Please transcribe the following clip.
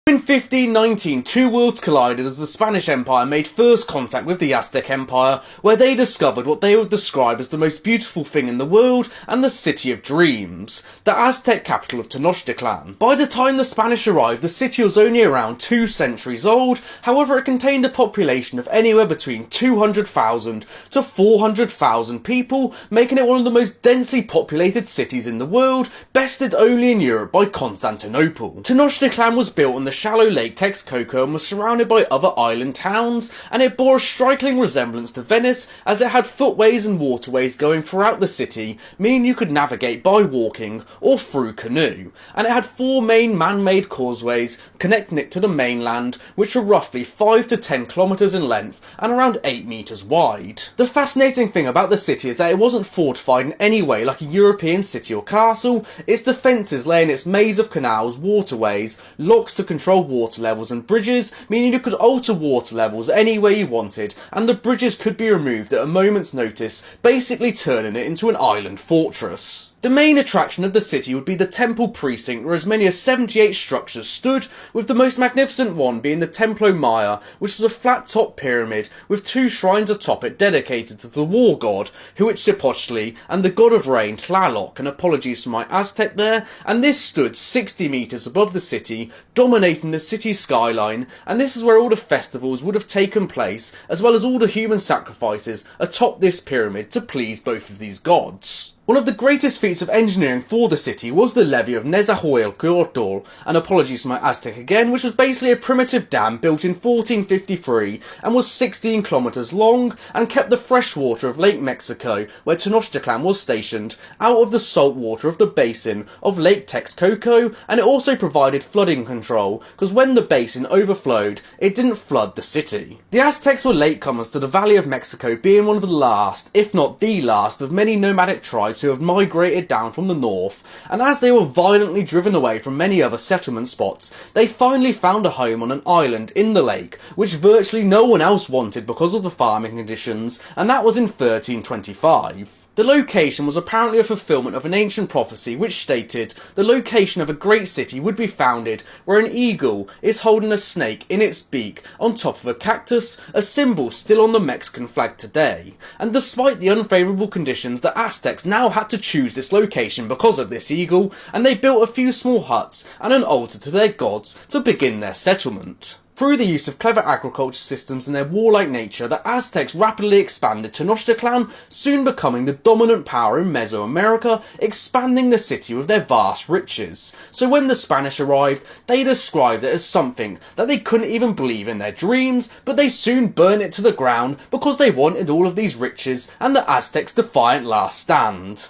In 1519, two worlds collided as the Spanish Empire made first contact with the Aztec Empire, where they discovered what they would describe as the most beautiful thing in the world and the City of Dreams, the Aztec capital of Tenochtitlan. By the time the Spanish arrived, the city was only around 2 centuries old. However, it contained a population of anywhere between 200,000 to 400,000 people, making it one of the most densely populated cities in the world, bested only in Europe by Constantinople. Tenochtitlan was built on the shallow Lake Texcoco and was surrounded by other island towns, and it bore a striking resemblance to Venice as it had footways and waterways going throughout the city, meaning you could navigate by walking or through canoe, and it had 4 main man-made causeways connecting it to the mainland, which were roughly 5 to 10 kilometers in length and around 8 meters wide. The fascinating thing about the city is that it wasn't fortified in any way like a European city or castle. Its defences lay in its maze of canals, waterways, locks to control water levels and bridges, meaning you could alter water levels any way you wanted, and the bridges could be removed at a moment's notice, basically turning it into an island fortress. The main attraction of the city would be the temple precinct, where as many as 78 structures stood, with the most magnificent one being the Templo Maya, which was a flat-top pyramid with 2 shrines atop it dedicated to the war god, Huitzilopochtli, and the god of rain, Tlaloc, and apologies for my Aztec there, and this stood 60 meters above the city, dominating the city's skyline, and this is where all the festivals would have taken place, as well as all the human sacrifices atop this pyramid to please both of these gods. One of the greatest feats of engineering for the city was the levee of Nezahualcóyotl, and apologies for my Aztec again, which was basically a primitive dam built in 1453 and was 16 kilometers long and kept the fresh water of Lake Mexico, where Tenochtitlan was stationed, out of the salt water of the basin of Lake Texcoco, and it also provided flooding control, because when the basin overflowed, it didn't flood the city. The Aztecs were latecomers to the Valley of Mexico, being one of the last, if not the last, of many nomadic tribes who have migrated down from the north, and as they were violently driven away from many other settlement spots, they finally found a home on an island in the lake, which virtually no one else wanted because of the farming conditions, and that was in 1325. The location was apparently a fulfillment of an ancient prophecy which stated the location of a great city would be founded where an eagle is holding a snake in its beak on top of a cactus, a symbol still on the Mexican flag today. And despite the unfavourable conditions, the Aztecs now had to choose this location because of this eagle, and they built a few small huts and an altar to their gods to begin their settlement. Through the use of clever agriculture systems and their warlike nature, the Aztecs rapidly expanded Tenochtitlan, soon becoming the dominant power in Mesoamerica, expanding the city with their vast riches. So when the Spanish arrived, they described it as something that they couldn't even believe in their dreams, but they soon burned it to the ground because they wanted all of these riches and the Aztecs' defiant last stand.